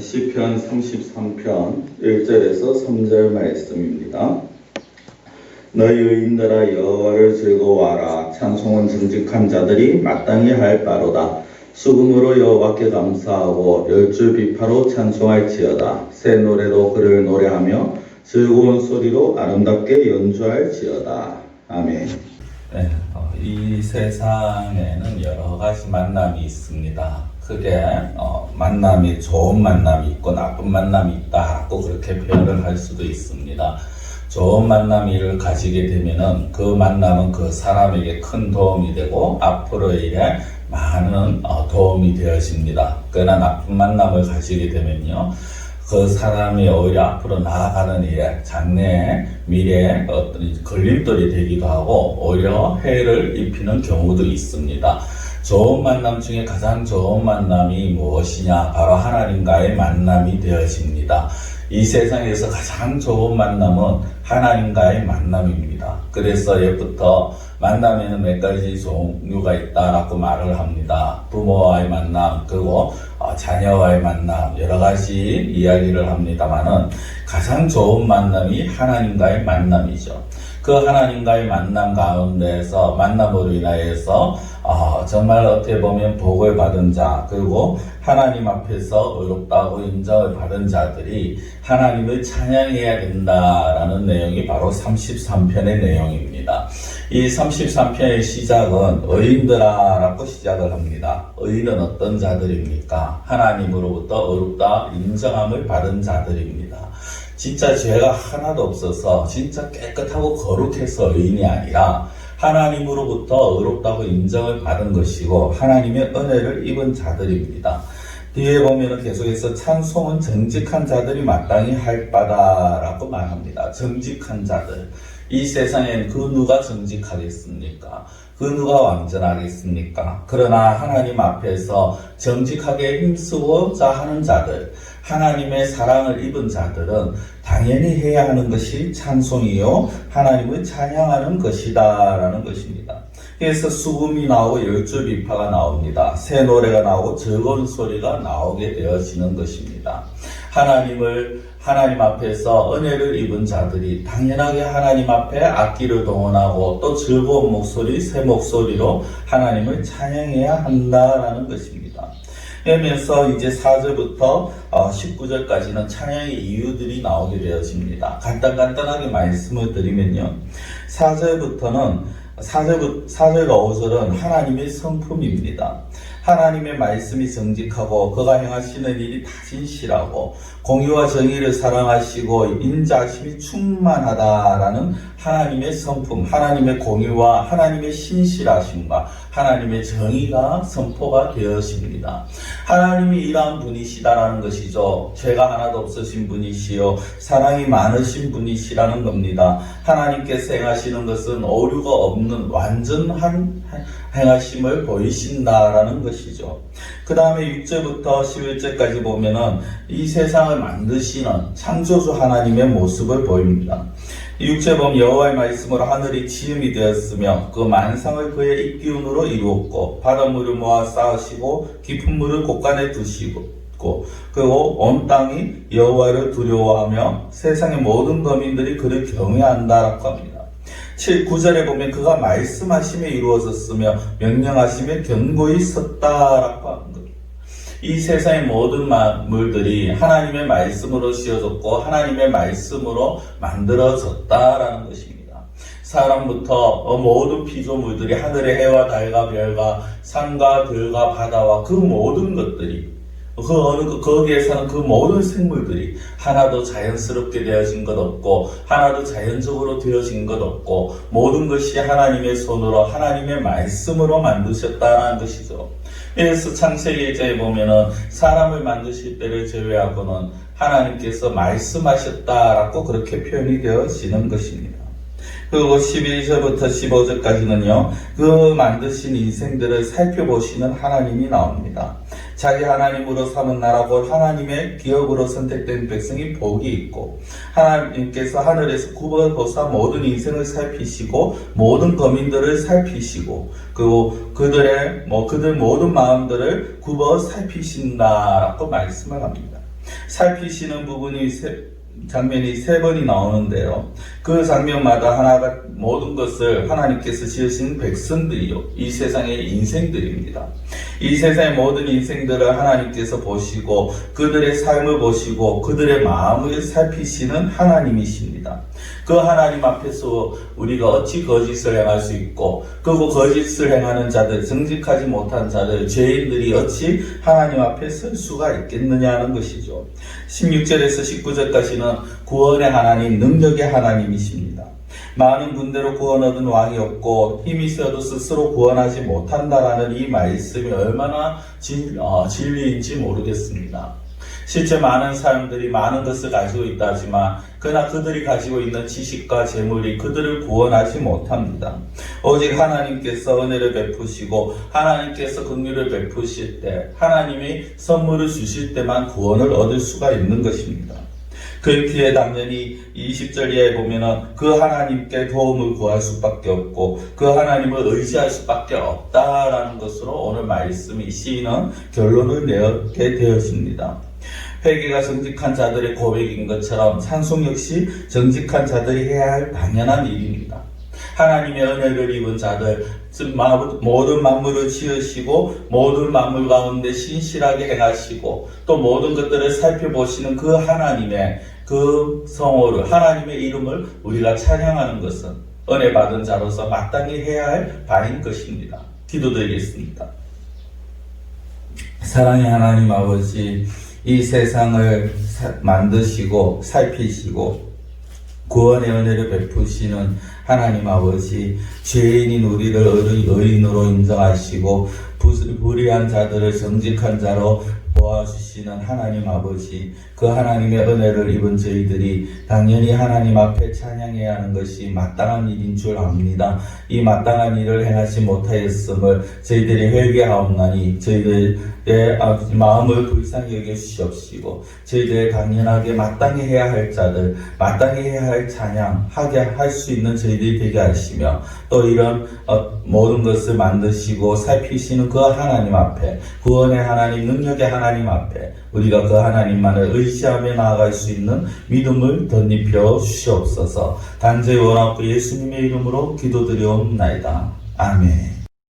시편 33편 1절에서 3절 말씀입니다. 너희 의인들아 여호와를 즐거워하라. 찬송은 정직한 자들이 마땅히 할 바로다. 수금으로 여호와께 감사하고 열줄 비파로 찬송할지어다. 새 노래로 그를 노래하며 즐거운 소리로 아름답게 연주할지어다. 아멘. 네, 이 세상에는 여러 가지 만남이 있습니다. 크게 만남이 좋은 만남이 있고 나쁜 만남이 있다고 그렇게 표현을 할 수도 있습니다. 좋은 만남을 가지게 되면은 그 만남은 그 사람에게 큰 도움이 되고 앞으로의 일에 많은 도움이 되어집니다. 그러나 나쁜 만남을 가지게 되면요, 그 사람이 오히려 앞으로 나아가는 일에 장래에 미래에 어떤 걸림돌이 되기도 하고 오히려 해를 입히는 경우도 있습니다. 좋은 만남 중에 가장 좋은 만남이 무엇이냐? 바로 하나님과의 만남이 되어집니다. 이 세상에서 가장 좋은 만남은 하나님과의 만남입니다. 그래서 예부터 만남에는 몇 가지 종류가 있다라고 말을 합니다. 부모와의 만남, 그리고 자녀와의 만남, 여러 가지 이야기를 합니다만은 가장 좋은 만남이 하나님과의 만남이죠. 그 하나님과의 만남 가운데서 만남으로 인하여서 정말 어떻게 보면 복을 받은 자, 그리고 하나님 앞에서 의롭다고 인정을 받은 자들이 하나님을 찬양해야 된다라는 내용이 바로 33편의 내용입니다. 이 33편의 시작은 의인들아라고 시작을 합니다. 의인은 어떤 자들입니까? 하나님으로부터 의롭다 인정함을 받은 자들입니다. 진짜 죄가 하나도 없어서 진짜 깨끗하고 거룩해서 의인이 아니라 하나님으로부터 의롭다고 인정을 받은 것이고 하나님의 은혜를 입은 자들입니다. 뒤에 보면은 계속해서 찬송은 정직한 자들이 마땅히 할 바다라고 말합니다. 정직한 자들. 이 세상엔 그 누가 정직하겠습니까? 그 누가 완전하겠습니까? 그러나 하나님 앞에서 정직하게 힘쓰고자 하는 자들, 하나님의 사랑을 입은 자들은 당연히 해야 하는 것이 찬송이요 하나님을 찬양하는 것이다 라는 것입니다. 그래서 수금이 나오고 열줄 비파가 나옵니다. 새 노래가 나오고 즐거운 소리가 나오게 되어지는 것입니다. 하나님 앞에서 은혜를 입은 자들이 당연하게 하나님 앞에 악기를 동원하고 또 즐거운 목소리, 새 목소리로 하나님을 찬양해야 한다라는 것입니다. 그러면서 이제 4절부터 19절까지는 찬양의 이유들이 나오게 되어집니다. 간단하게 말씀을 드리면요. 4절부터는 4절과 5절은 하나님의 성품입니다. 하나님의 말씀이 정직하고 그가 행하시는 일이 다 진실하고 공의와 정의를 사랑하시고 인자하심이 충만하다라는 하나님의 성품, 하나님의 공의와 하나님의 신실하심과 하나님의 정의가 선포가 되어집니다. 하나님이 이러한 분이시다라는 것이죠. 죄가 하나도 없으신 분이시요 사랑이 많으신 분이시라는 겁니다. 하나님께서 행하시는 것은 오류가 없는 완전한 행하심을 보이신다라는 것이죠. 그 다음에 6절부터 11절까지 보면은 이 세상을 만드시는 창조주 하나님의 모습을 보입니다. 6절 보면 여호와의 말씀으로 하늘이 지음이 되었으며 그 만상을 그의 입기운으로 이루었고 바닷물을 모아 쌓으시고 깊은 물을 곳간에 두시고 그리고 온 땅이 여호와를 두려워하며 세상의 모든 거민들이 그를 경외한다라고 합니다. 7, 9절에 보면 그가 말씀하심에 이루어졌으며 명령하심에 견고히 섰다라고 하는 겁니다. 이 세상의 모든 만물들이 하나님의 말씀으로 지어졌고 하나님의 말씀으로 만들어졌다라는 것입니다. 사람부터 모든 피조물들이 하늘의 해와 달과 별과 산과 들과 바다와 그 모든 것들이 거기에 사는 그 모든 생물들이 하나도 자연스럽게 되어진 것 없고 하나도 자연적으로 되어진 것 없고 모든 것이 하나님의 손으로 하나님의 말씀으로 만드셨다는 것이죠. 그래서 창세기 1장에 보면은 사람을 만드실 때를 제외하고는 하나님께서 말씀하셨다라고 그렇게 표현이 되어지는 것입니다. 그리고 11절부터 15절까지는요, 그 만드신 인생들을 살펴보시는 하나님이 나옵니다. 자기 하나님으로 삼은 나라고 하나님의 기업으로 선택된 백성이 복이 있고 하나님께서 하늘에서 굽어보사 모든 인생을 살피시고 모든 거민들을 살피시고 그리고 그들 모든 마음들을 굽어 살피신다라고 말씀을 합니다. 살피시는 장면이 세 번이 나오는데요. 그 장면마다 하나가 모든 것을 하나님께서 지으신 백성들이요. 이 세상의 인생들입니다. 이 세상의 모든 인생들을 하나님께서 보시고 그들의 삶을 보시고 그들의 마음을 살피시는 하나님이십니다. 그 하나님 앞에서 우리가 어찌 거짓을 행할 수 있고 그리고 거짓을 행하는 자들, 정직하지 못한 자들, 죄인들이 어찌 하나님 앞에 설 수가 있겠느냐는 것이죠. 16절에서 19절까지는 구원의 하나님, 능력의 하나님이십니다. 많은 군대로 구원 얻은 왕이 없고 힘이 세어도 스스로 구원하지 못한다라는 이 말씀이 얼마나 진리인지 모르겠습니다. 실제 많은 사람들이 많은 것을 가지고 있다 하지만 그러나 그들이 가지고 있는 지식과 재물이 그들을 구원하지 못합니다. 오직 하나님께서 은혜를 베푸시고 하나님께서 긍휼을 베푸실 때 하나님이 선물을 주실 때만 구원을 얻을 수가 있는 것입니다. 그렇기에 당연히 20절 이하에 보면은 그 하나님께 도움을 구할 수밖에 없고 그 하나님을 의지할 수밖에 없다라는 것으로 오늘 말씀이 시인은 결론을 내게 되어집니다. 회개가 정직한 자들의 고백인 것처럼 찬송 역시 정직한 자들이 해야 할 당연한 일입니다. 하나님의 은혜를 입은 자들, 즉 모든 만물을 지으시고 모든 만물 가운데 신실하게 행하시고 또 모든 것들을 살펴보시는 그 하나님의 그 성호를, 하나님의 이름을 우리가 찬양하는 것은 은혜 받은 자로서 마땅히 해야 할 바인 것입니다. 기도드리겠습니다. 사랑의 하나님 아버지, 이 세상을 만드시고 살피시고 구원의 은혜를 베푸시는 하나님 아버지, 죄인인 우리를 의인으로 인정하시고 불의한 자들을 정직한 자로 도와주시는 하나님 아버지, 그 하나님의 은혜를 입은 저희들이 당연히 하나님 앞에 찬양해야 하는 것이 마땅한 일인 줄 압니다. 이 마땅한 일을 행하지 못하였음을 저희들이 회개하옵나니 저희들의 마음을 불쌍히 여겨 주시옵시고 저희들의 당연하게 마땅히 해야 할 자들, 마땅히 해야 할 찬양하게 할 수 있는 저희들이 되게 하시며 또 이런 모든 것을 만드시고 살피시는 그 하나님 앞에, 구원의 하나님, 능력의 하나님 앞에 우리가 그 하나님만을 의지하며 나아갈 수 있는 믿음을 덧입혀 주시옵소서. 단죄 원하고 예수님의 이름으로 기도드리옵나이다. 아멘.